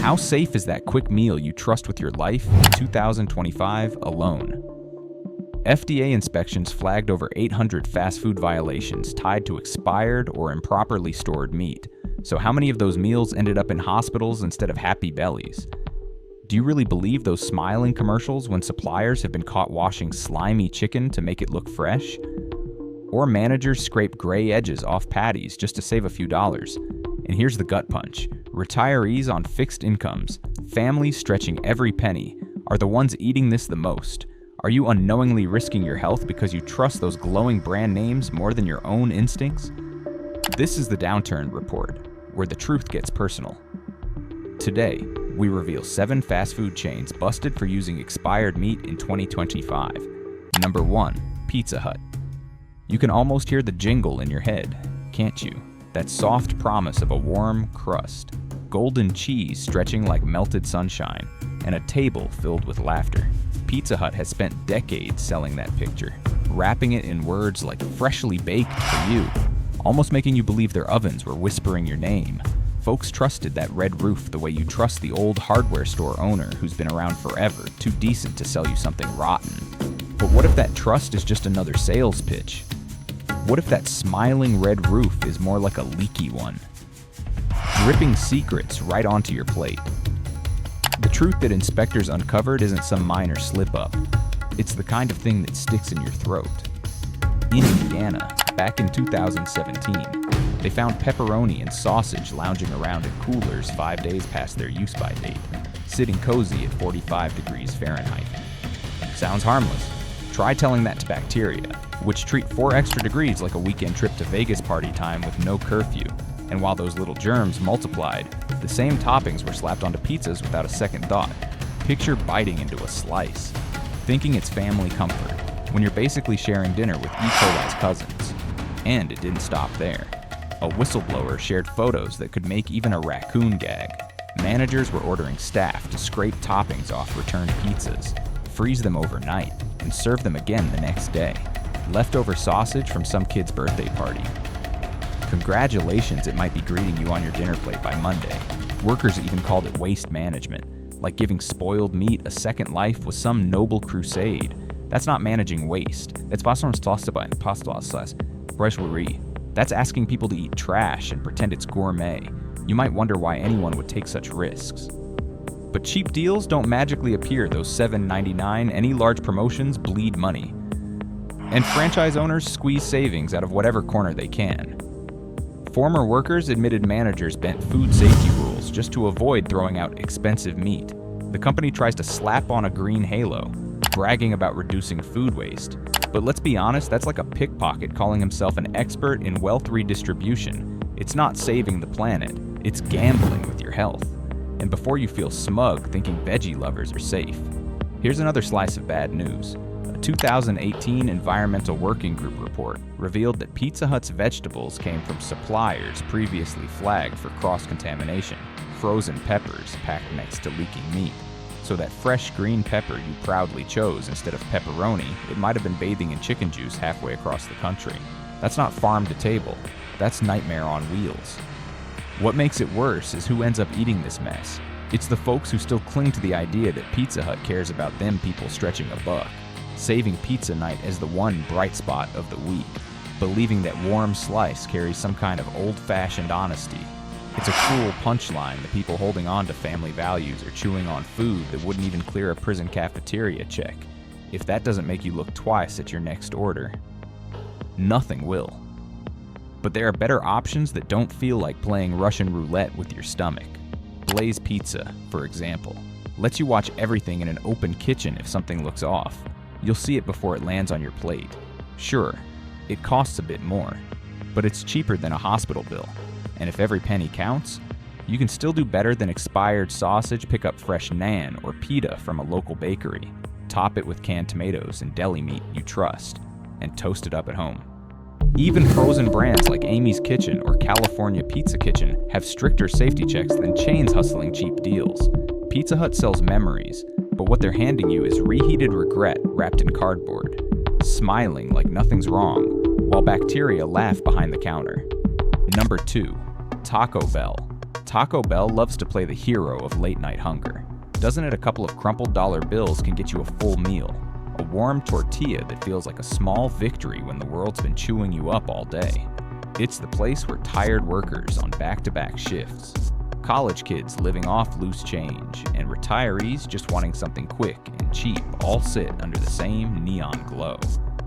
How safe is that quick meal you trust with your life in 2025 alone? FDA inspections flagged over 800 fast food violations tied to expired or improperly stored meat. So how many of those meals ended up in hospitals instead of happy bellies? Do you really believe those smiling commercials when suppliers have been caught washing slimy chicken to make it look fresh? Or managers scrape gray edges off patties just to save a few dollars? And here's the gut punch. Retirees on fixed incomes, families stretching every penny, are the ones eating this the most. Are you unknowingly risking your health because you trust those glowing brand names more than your own instincts? This is the Downturn Report, where the truth gets personal. Today, we reveal 7 fast food chains busted for using expired meat in 2025. Number 1, Pizza Hut. You can almost hear the jingle in your head, can't you? That soft promise of a warm crust, golden cheese stretching like melted sunshine, and a table filled with laughter. Pizza Hut has spent decades selling that picture, wrapping it in words like freshly baked for you, almost making you believe their ovens were whispering your name. Folks trusted that red roof the way you trust the old hardware store owner who's been around forever, too decent to sell you something rotten. But what if that trust is just another sales pitch? What if that smiling red roof is more like a leaky one, dripping secrets right onto your plate? The truth that inspectors uncovered isn't some minor slip-up. It's the kind of thing that sticks in your throat. In Indiana, back in 2017, they found pepperoni and sausage lounging around in coolers 5 days past their use-by date, sitting cozy at 45 degrees Fahrenheit. Sounds harmless. Try telling that to bacteria, which treat 4 extra degrees like a weekend trip to Vegas party time with no curfew. And while those little germs multiplied, the same toppings were slapped onto pizzas without a second thought. Picture biting into a slice, thinking it's family comfort, when you're basically sharing dinner with E. coli's cousins. And it didn't stop there. A whistleblower shared photos that could make even a raccoon gag. Managers were ordering staff to scrape toppings off returned pizzas, freeze them overnight, and serve them again the next day. Leftover sausage from some kid's birthday party. Congratulations, it might be greeting you on your dinner plate by Monday. Workers even called it waste management, like giving spoiled meat a second life was some noble crusade. That's not managing waste. That's That's asking people to eat trash and pretend it's gourmet. You might wonder why anyone would take such risks. But cheap deals don't magically appear. Those $7.99 any large promotions bleed money. And franchise owners squeeze savings out of whatever corner they can. Former workers admitted managers bent food safety rules just to avoid throwing out expensive meat. The company tries to slap on a green halo, bragging about reducing food waste. But let's be honest, that's like a pickpocket calling himself an expert in wealth redistribution. It's not saving the planet, it's gambling with your health. And before you feel smug thinking veggie lovers are safe, here's another slice of bad news. A 2018 Environmental Working Group report revealed that Pizza Hut's vegetables came from suppliers previously flagged for cross-contamination, frozen peppers packed next to leaking meat. So that fresh green pepper you proudly chose instead of pepperoni, it might have been bathing in chicken juice halfway across the country. That's not farm to table, that's nightmare on wheels. What makes it worse is who ends up eating this mess. It's the folks who still cling to the idea that Pizza Hut cares about them people stretching a buck, saving pizza night as the one bright spot of the week, believing that warm slice carries some kind of old-fashioned honesty. It's a cruel punchline the people holding on to family values are chewing on food that wouldn't even clear a prison cafeteria check. If that doesn't make you look twice at your next order, nothing will. But there are better options that don't feel like playing Russian roulette with your stomach. Blaze Pizza, for example, lets you watch everything in an open kitchen if something looks off. You'll see it before it lands on your plate. Sure, it costs a bit more, but it's cheaper than a hospital bill. And if every penny counts, you can still do better than expired sausage, pick up fresh naan or pita from a local bakery, top it with canned tomatoes and deli meat you trust, and toast it up at home. Even frozen brands like Amy's Kitchen or California Pizza Kitchen have stricter safety checks than chains hustling cheap deals. Pizza Hut sells memories, but what they're handing you is reheated regret wrapped in cardboard, smiling like nothing's wrong, while bacteria laugh behind the counter. Number 2, Taco Bell. Taco Bell loves to play the hero of late-night hunger. Doesn't it? A couple of crumpled dollar bills can get you a full meal. A warm tortilla that feels like a small victory when the world's been chewing you up all day. It's the place where tired workers on back-to-back shifts, college kids living off loose change, and retirees just wanting something quick and cheap all sit under the same neon glow,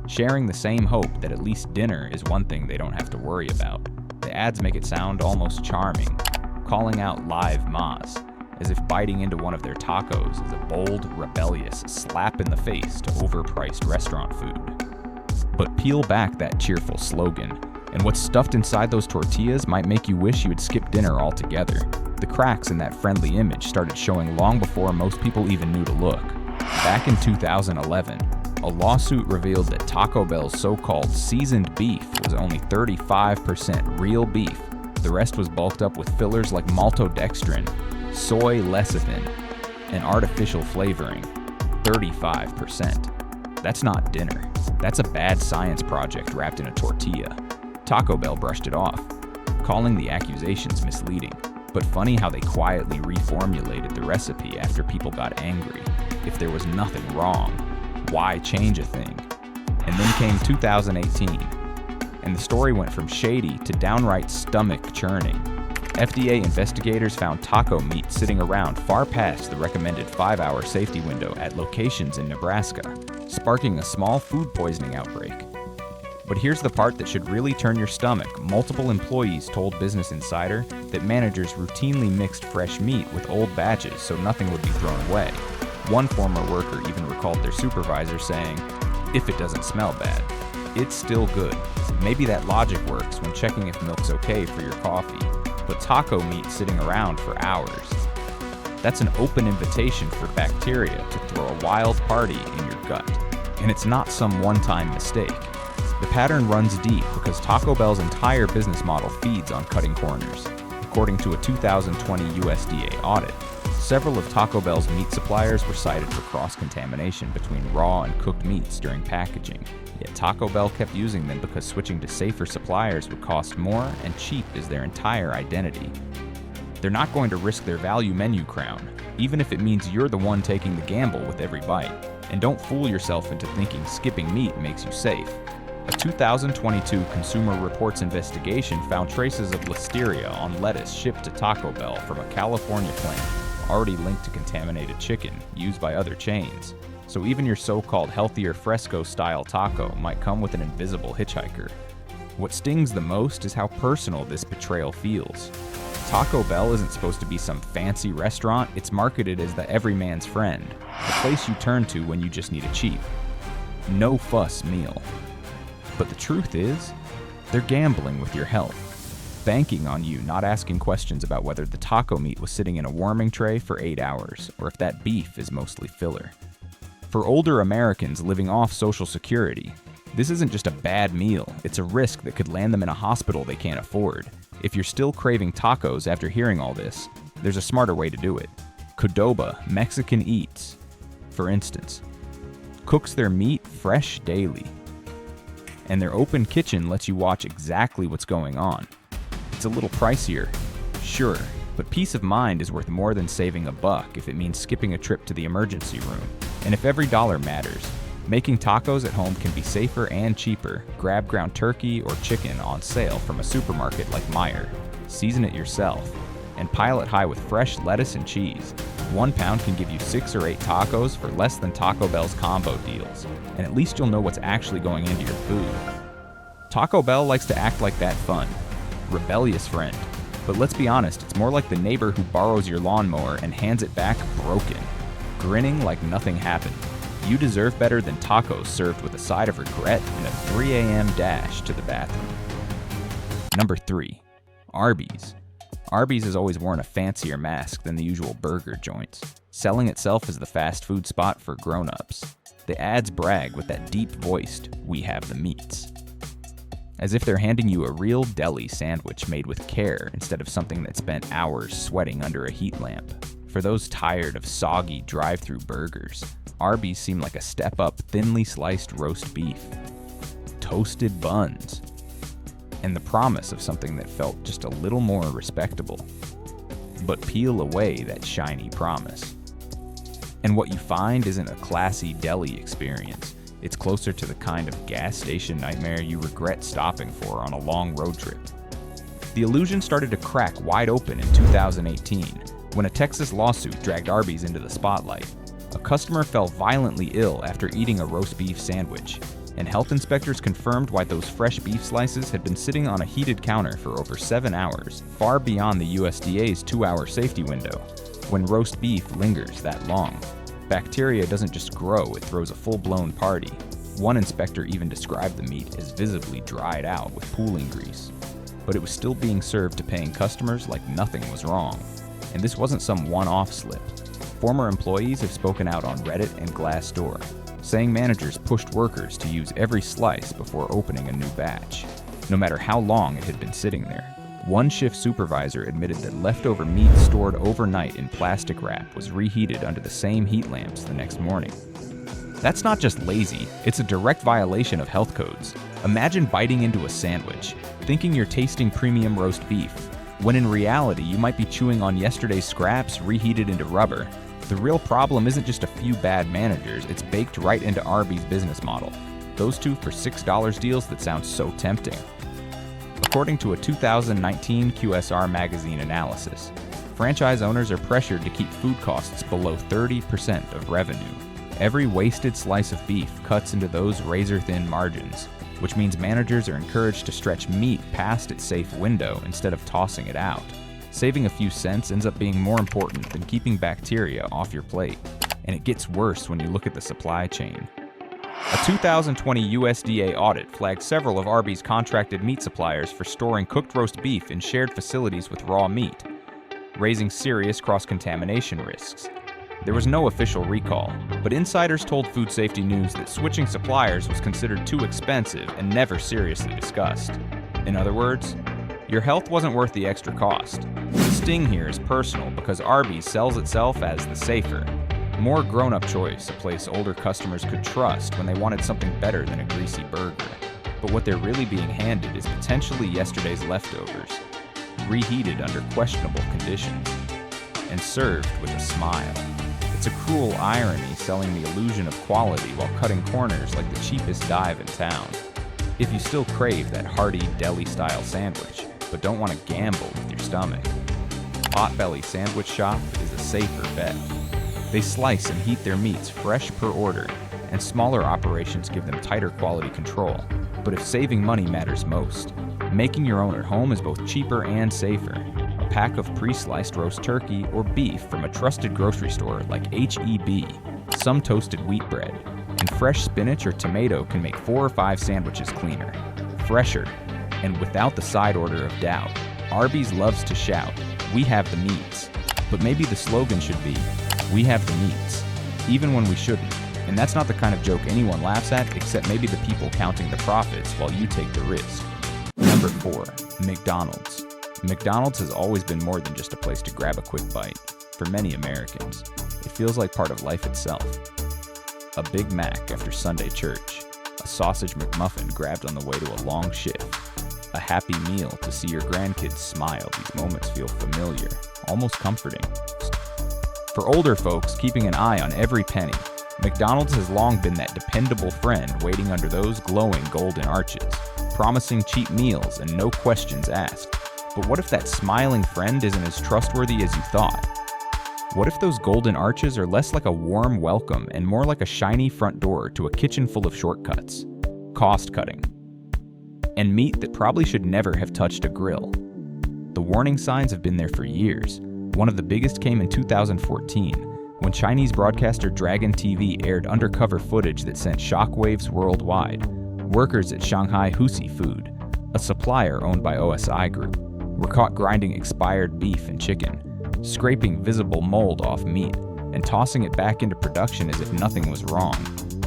sharing the same hope that at least dinner is one thing they don't have to worry about. The ads make it sound almost charming, calling out live mas, as if biting into one of their tacos is a bold, rebellious slap in the face to overpriced restaurant food. But peel back that cheerful slogan, and what's stuffed inside those tortillas might make you wish you had skipped dinner altogether. The cracks in that friendly image started showing long before most people even knew to look. Back in 2011, a lawsuit revealed that Taco Bell's so-called seasoned beef was only 35% real beef. The rest was bulked up with fillers like maltodextrin, soy lecithin, and artificial flavoring. 35%. That's not dinner. That's a bad science project wrapped in a tortilla. Taco Bell brushed it off, calling the accusations misleading. But funny how they quietly reformulated the recipe after people got angry. If there was nothing wrong, why change a thing? And then came 2018, and the story went from shady to downright stomach churning. FDA investigators found taco meat sitting around far past the recommended 5-hour safety window at locations in Nebraska, sparking a small food poisoning outbreak. But here's the part that should really turn your stomach. Multiple employees told Business Insider that managers routinely mixed fresh meat with old batches so nothing would be thrown away. One former worker even recalled their supervisor saying, "If it doesn't smell bad, it's still good." Maybe that logic works when checking if milk's okay for your coffee, but taco meat sitting around for hours, that's an open invitation for bacteria to throw a wild party in your gut. And it's not some one-time mistake. The pattern runs deep because Taco Bell's entire business model feeds on cutting corners. According to a 2020 USDA audit, several of Taco Bell's meat suppliers were cited for cross-contamination between raw and cooked meats during packaging. Yet Taco Bell kept using them because switching to safer suppliers would cost more, and cheap is their entire identity. They're not going to risk their value menu crown, even if it means you're the one taking the gamble with every bite. And don't fool yourself into thinking skipping meat makes you safe. A 2022 Consumer Reports investigation found traces of listeria on lettuce shipped to Taco Bell from a California plant, already linked to contaminated chicken used by other chains. So even your so-called healthier fresco-style taco might come with an invisible hitchhiker. What stings the most is how personal this betrayal feels. Taco Bell isn't supposed to be some fancy restaurant. It's marketed as the everyman's friend, the place you turn to when you just need a cheap, no-fuss meal. But the truth is, they're gambling with your health, banking on you not asking questions about whether the taco meat was sitting in a warming tray for 8 hours, or if that beef is mostly filler. For older Americans living off Social Security, this isn't just a bad meal, it's a risk that could land them in a hospital they can't afford. If you're still craving tacos after hearing all this, there's a smarter way to do it. Qdoba Mexican Eats, for instance, cooks their meat fresh daily. And their open kitchen lets you watch exactly what's going on. It's a little pricier, sure, but peace of mind is worth more than saving $1 if it means skipping a trip to the emergency room. And if every dollar matters, making tacos at home can be safer and cheaper. Grab ground turkey or chicken on sale from a supermarket like Meijer, season it yourself, and pile it high with fresh lettuce and cheese. 1 pound can give you 6 or 8 tacos for less than Taco Bell's combo deals, and at least you'll know what's actually going into your food. Taco Bell likes to act like that fun, rebellious friend, but let's be honest, it's more like the neighbor who borrows your lawnmower and hands it back broken, grinning like nothing happened. You deserve better than tacos served with a side of regret and a 3 a.m. dash to the bathroom. Number 3. Arby's. Arby's has always worn a fancier mask than the usual burger joints, selling itself as the fast food spot for grown-ups. The ads brag with that deep-voiced, "We have the meats," as if they're handing you a real deli sandwich made with care instead of something that spent hours sweating under a heat lamp. For those tired of soggy drive-thru burgers, Arby's seemed like a step-up thinly sliced roast beef, toasted buns, and the promise of something that felt just a little more respectable. but peel away that shiny promise. And what you find isn't a classy deli experience. It's closer to the kind of gas station nightmare you regret stopping for on a long road trip. The illusion started to crack wide open in 2018 when a Texas lawsuit dragged Arby's into the spotlight. A customer fell violently ill after eating a roast beef sandwich, and health inspectors confirmed why those fresh beef slices had been sitting on a heated counter for over 7 hours, far beyond the USDA's 2-hour safety window. When roast beef lingers that long, bacteria doesn't just grow, it throws a full-blown party. One inspector even described the meat as visibly dried out with pooling grease. But it was still being served to paying customers like nothing was wrong. And this wasn't some one-off slip. Former employees have spoken out on Reddit and Glassdoor, saying managers pushed workers to use every slice before opening a new batch, no matter how long it had been sitting there. One shift supervisor admitted that leftover meat stored overnight in plastic wrap was reheated under the same heat lamps the next morning. That's not just lazy, it's a direct violation of health codes. Imagine biting into a sandwich, thinking you're tasting premium roast beef, when in reality you might be chewing on yesterday's scraps reheated into rubber. The real problem isn't just a few bad managers, it's baked right into Arby's business model. Those 2 for $6 deals that sound so tempting. According to a 2019 QSR magazine analysis, franchise owners are pressured to keep food costs below 30% of revenue. Every wasted slice of beef cuts into those razor-thin margins, which means managers are encouraged to stretch meat past its safe window instead of tossing it out. Saving a few cents ends up being more important than keeping bacteria off your plate. And it gets worse when you look at the supply chain. A 2020 USDA audit flagged several of Arby's contracted meat suppliers for storing cooked roast beef in shared facilities with raw meat, raising serious cross-contamination risks. There was no official recall, but insiders told Food Safety News that switching suppliers was considered too expensive and never seriously discussed. In other words, your health wasn't worth the extra cost. The sting here is personal because Arby's sells itself as the safer, more grown-up choice, a place older customers could trust when they wanted something better than a greasy burger. But what they're really being handed is potentially yesterday's leftovers, reheated under questionable conditions, and served with a smile. It's a cruel irony selling the illusion of quality while cutting corners like the cheapest dive in town. If you still crave that hearty deli-style sandwich, but don't want to gamble with your stomach, Potbelly Sandwich Shop is a safer bet. They slice and heat their meats fresh per order, and smaller operations give them tighter quality control. But if saving money matters most, making your own at home is both cheaper and safer. A pack of pre-sliced roast turkey or beef from a trusted grocery store like H-E-B, some toasted wheat bread, and fresh spinach or tomato can make 4 or 5 sandwiches cleaner, fresher, and without the side order of doubt. Arby's loves to shout, "We have the meats." But maybe the slogan should be, "We have the meats," even when we shouldn't. And that's not the kind of joke anyone laughs at, except maybe the people counting the profits while you take the risk. Number 4, McDonald's. McDonald's has always been more than just a place to grab a quick bite. For many Americans, it feels like part of life itself. A Big Mac after Sunday church, a sausage McMuffin grabbed on the way to a long shift, a happy meal to see your grandkids smile. These moments feel familiar, almost comforting. For older folks keeping an eye on every penny, McDonald's has long been that dependable friend waiting under those glowing golden arches, promising cheap meals and no questions asked. But what if that smiling friend isn't as trustworthy as you thought? What if those golden arches are less like a warm welcome and more like a shiny front door to a kitchen full of shortcuts, cost cutting, and meat that probably should never have touched a grill? The warning signs have been there for years. One of the biggest came in 2014, when Chinese broadcaster Dragon TV aired undercover footage that sent shockwaves worldwide. Workers at Shanghai Husi Food, a supplier owned by OSI Group, were caught grinding expired beef and chicken, scraping visible mold off meat, and tossing it back into production as if nothing was wrong.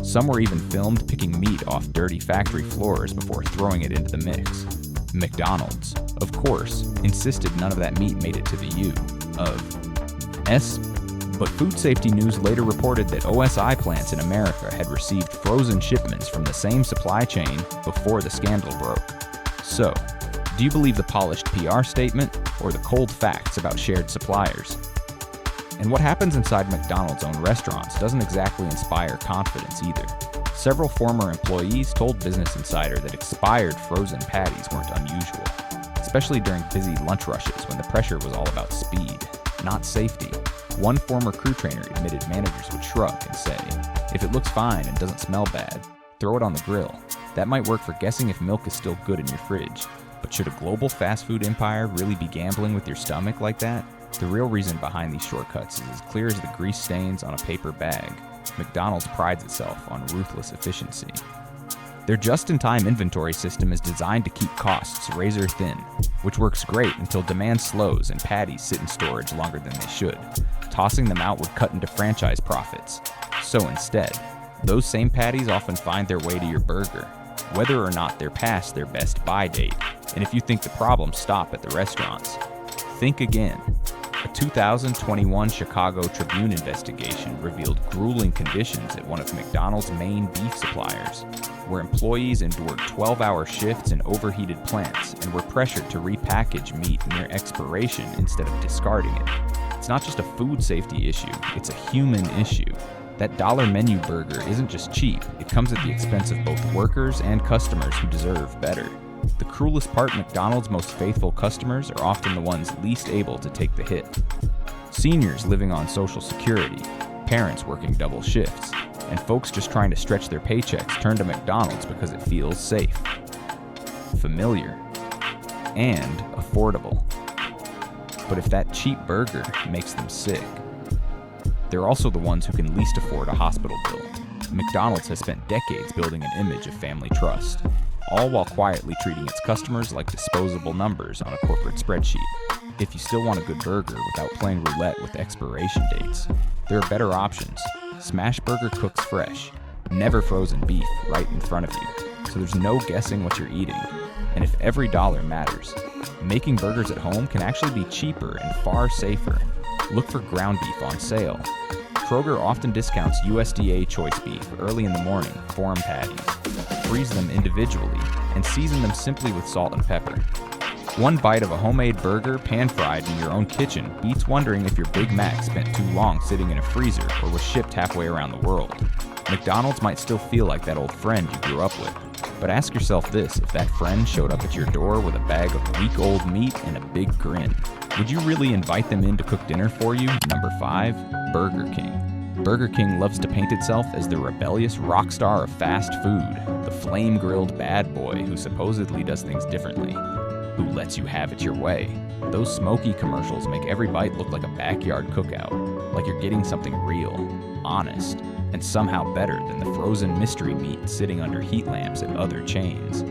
Some were even filmed picking meat off dirty factory floors before throwing it into the mix. McDonald's, of course, insisted none of that meat made it to the U of S. But Food Safety News later reported that OSI plants in America had received frozen shipments from the same supply chain before the scandal broke. So, Do you believe the polished PR statement or the cold facts about shared suppliers? And what happens inside McDonald's own restaurants doesn't exactly inspire confidence either. Several former employees told Business Insider that expired frozen patties weren't unusual, especially during busy lunch rushes when the pressure was all about speed, not safety. One former crew trainer admitted managers would shrug and say, "If it looks fine and doesn't smell bad, throw it on the grill." That might work for guessing if milk is still good in your fridge, but should a global fast food empire really be gambling with your stomach like that? The real reason behind these shortcuts is as clear as the grease stains on a paper bag. McDonald's prides itself on ruthless efficiency. Their just-in-time inventory system is designed to keep costs razor thin, which works great until demand slows and patties sit in storage longer than they should. Tossing them out would cut into franchise profits. So instead, those same patties often find their way to your burger, whether or not they're past their best buy date. And if you think the problems stop at the restaurants, think again. A 2021 Chicago Tribune investigation revealed grueling conditions at one of McDonald's main beef suppliers, where employees endured 12-hour shifts in overheated plants and were pressured to repackage meat near expiration instead of discarding it. It's not just a food safety issue, it's a human issue. That dollar menu burger isn't just cheap, it comes at the expense of both workers and customers who deserve better. The cruelest part, McDonald's most faithful customers are often the ones least able to take the hit. Seniors living on Social Security, parents working double shifts, and folks just trying to stretch their paychecks turn to McDonald's because it feels safe, familiar, and affordable. But if that cheap burger makes them sick, they're also the ones who can least afford a hospital bill. McDonald's has spent decades building an image of family trust, all while quietly treating its customers like disposable numbers on a corporate spreadsheet. If you still want a good burger without playing roulette with expiration dates, there are better options. Smash Burger cooks fresh, never frozen beef right in front of you, so there's no guessing what you're eating. And if every dollar matters, making burgers at home can actually be cheaper and far safer. Look for ground beef on sale. Kroger often discounts USDA choice beef early in the morning, form patties, freeze them individually, and season them simply with salt and pepper. One bite of a homemade burger pan-fried in your own kitchen beats wondering if your Big Mac spent too long sitting in a freezer or was shipped halfway around the world. McDonald's might still feel like that old friend you grew up with, but ask yourself this: if that friend showed up at your door with a bag of week-old meat and a big grin, would you really invite them in to cook dinner for you? Number 5, Burger King. Burger King loves to paint itself as the rebellious rock star of fast food, the flame-grilled bad boy who supposedly does things differently, who lets you have it your way. Those smoky commercials make every bite look like a backyard cookout, like you're getting something real, honest, and somehow better than the frozen mystery meat sitting under heat lamps at other chains.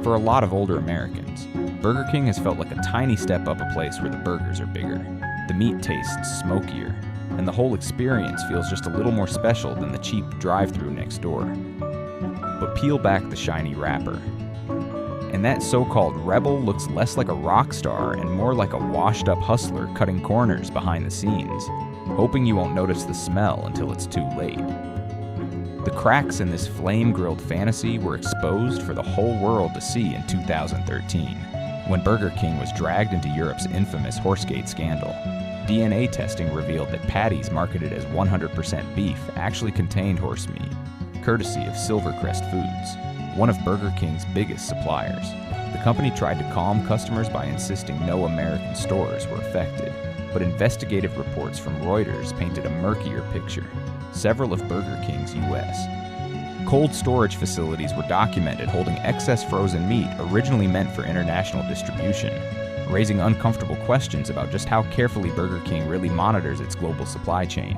For a lot of older Americans, Burger King has felt like a tiny step up a place where the burgers are bigger, the meat tastes smokier, and the whole experience feels just a little more special than the cheap drive-thru next door. But peel back the shiny wrapper, and that so-called rebel looks less like a rock star and more like a washed-up hustler cutting corners behind the scenes, hoping you won't notice the smell until it's too late. The cracks in this flame-grilled fantasy were exposed for the whole world to see in 2013, when Burger King was dragged into Europe's infamous Horsegate scandal. DNA testing revealed that patties marketed as 100% beef actually contained horse meat, courtesy of Silvercrest Foods, one of Burger King's biggest suppliers. The company tried to calm customers by insisting no American stores were affected, but investigative reports from Reuters painted a murkier picture. Several of Burger King's U.S. cold storage facilities were documented holding excess frozen meat originally meant for international distribution, raising uncomfortable questions about just how carefully Burger King really monitors its global supply chain.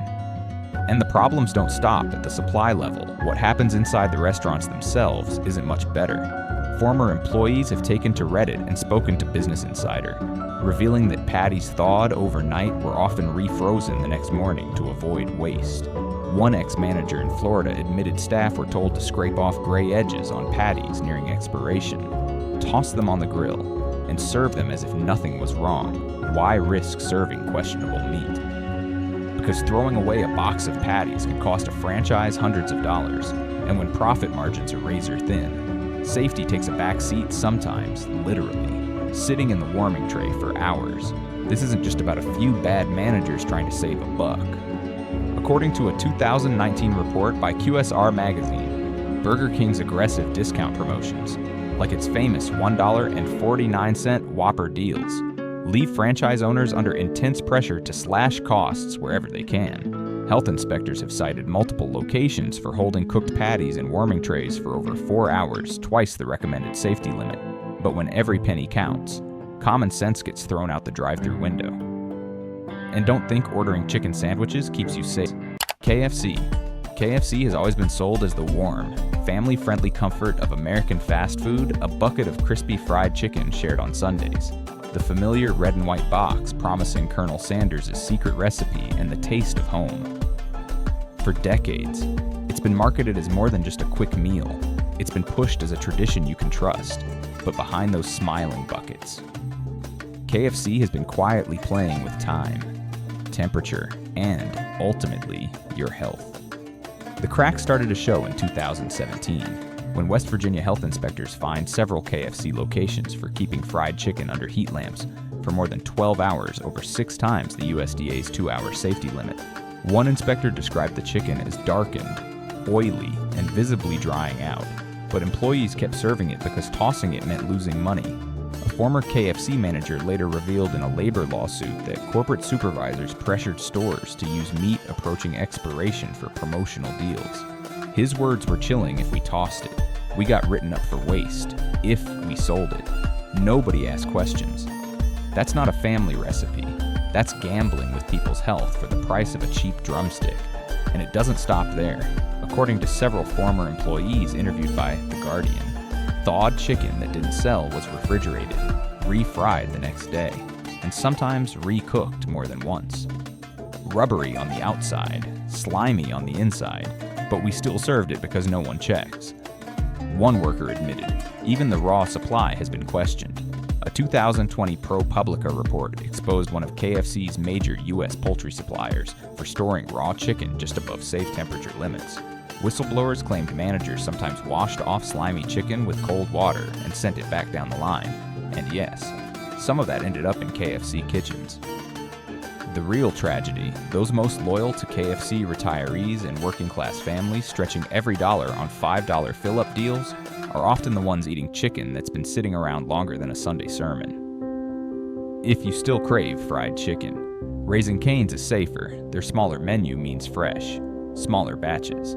And the problems don't stop at the supply level. What happens inside the restaurants themselves isn't much better. Former employees have taken to Reddit and spoken to Business Insider, revealing that patties thawed overnight were often refrozen the next morning to avoid waste. One ex-manager in Florida admitted staff were told to scrape off gray edges on patties nearing expiration, toss them on the grill, and serve them as if nothing was wrong. Why risk serving questionable meat? Because throwing away a box of patties can cost a franchise hundreds of dollars, and when profit margins are razor thin, safety takes a back seat sometimes, literally. sitting in the warming tray for hours. This isn't just about a few bad managers trying to save a buck. According to a 2019 report by QSR Magazine, Burger King's aggressive discount promotions, like its famous $1.49 Whopper deals, leave franchise owners under intense pressure to slash costs wherever they can. Health inspectors have cited multiple locations for holding cooked patties in warming trays for over 4 hours, twice the recommended safety limit. But when every penny counts, common sense gets thrown out the drive-thru window. And don't think ordering chicken sandwiches keeps you safe. KFC has always been sold as the warm, family-friendly comfort of American fast food, a bucket of crispy fried chicken shared on Sundays. The familiar red and white box promising Colonel Sanders' secret recipe and the taste of home. For decades, it's been marketed as more than just a quick meal. It's been pushed as a tradition you can trust, but behind those smiling buckets, KFC has been quietly playing with time, temperature, and, ultimately, your health. The crack started to show in 2017, when West Virginia health inspectors fined several KFC locations for keeping fried chicken under heat lamps for more than 12 hours, over 6 times the USDA's 2-hour safety limit. One inspector described the chicken as darkened, oily, and visibly drying out, but employees kept serving it because tossing it meant losing money. A former KFC manager later revealed in a labor lawsuit that corporate supervisors pressured stores to use meat approaching expiration for promotional deals. His words were chilling: if we tossed it, we got written up for waste. If we sold it, nobody asked questions. That's not a family recipe. That's gambling with people's health for the price of a cheap drumstick. And it doesn't stop there. According to several former employees interviewed by The Guardian, thawed chicken that didn't sell was refrigerated, refried the next day, and sometimes recooked more than once. Rubbery on the outside, slimy on the inside, but we still served it because no one checks. One worker admitted, even the raw supply has been questioned. A 2020 ProPublica report exposed one of KFC's major U.S. poultry suppliers for storing raw chicken just above safe temperature limits. Whistleblowers claimed managers sometimes washed off slimy chicken with cold water and sent it back down the line. And yes, some of that ended up in KFC kitchens. The real tragedy, those most loyal to KFC retirees and working-class families stretching every dollar on $5 fill-up deals, are often the ones eating chicken that's been sitting around longer than a Sunday sermon. If you still crave fried chicken, Raising Cane's is safer. Their smaller menu means fresh, smaller batches.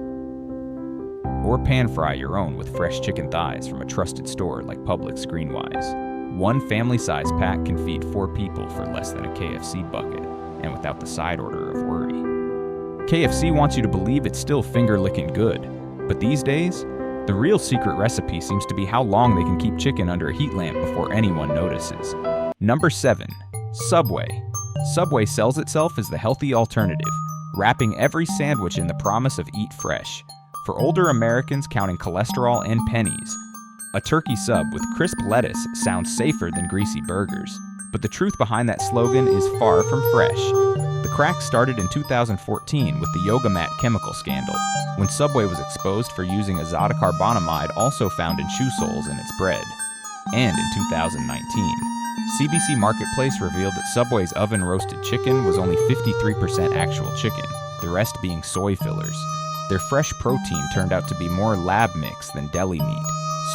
Or pan-fry your own with fresh chicken thighs from a trusted store like Publix Greenwise. One family-size pack can feed 4 people for less than a KFC bucket, and without the side order of worry. KFC wants you to believe it's still finger-licking good, but these days, the real secret recipe seems to be how long they can keep chicken under a heat lamp before anyone notices. Number 7. Subway. Subway sells itself as the healthy alternative, wrapping every sandwich in the promise of eat fresh. For older Americans counting cholesterol and pennies, a turkey sub with crisp lettuce sounds safer than greasy burgers. But the truth behind that slogan is far from fresh. The crack started in 2014 with the yoga mat chemical scandal, when Subway was exposed for using azotocarbonamide also found in shoe soles in its bread. And in 2019, CBC Marketplace revealed that Subway's oven-roasted chicken was only 53% actual chicken, the rest being soy fillers. Their fresh protein turned out to be more lab mix than deli meat.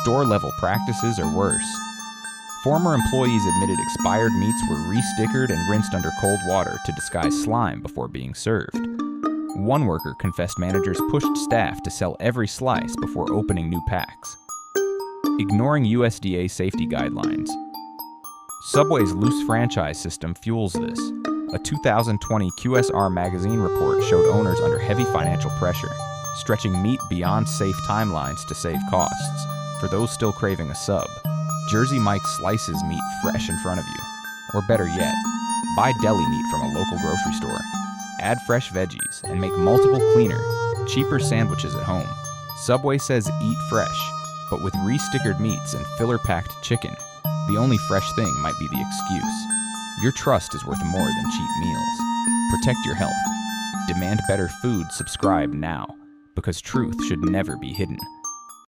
Store-level practices are worse. Former employees admitted expired meats were re-stickered and rinsed under cold water to disguise slime before being served. One worker confessed managers pushed staff to sell every slice before opening new packs. Ignoring USDA safety guidelines. Subway's loose franchise system fuels this. A 2020 QSR Magazine report showed owners under heavy financial pressure, stretching meat beyond safe timelines to save costs. For those still craving a sub, Jersey Mike's slices meat fresh in front of you. Or better yet, buy deli meat from a local grocery store. Add fresh veggies and make multiple cleaner, cheaper sandwiches at home. Subway says eat fresh, but with re-stickered meats and filler-packed chicken, the only fresh thing might be the excuse. Your trust is worth more than cheap meals. Protect your health. Demand better food. Subscribe now, because truth should never be hidden.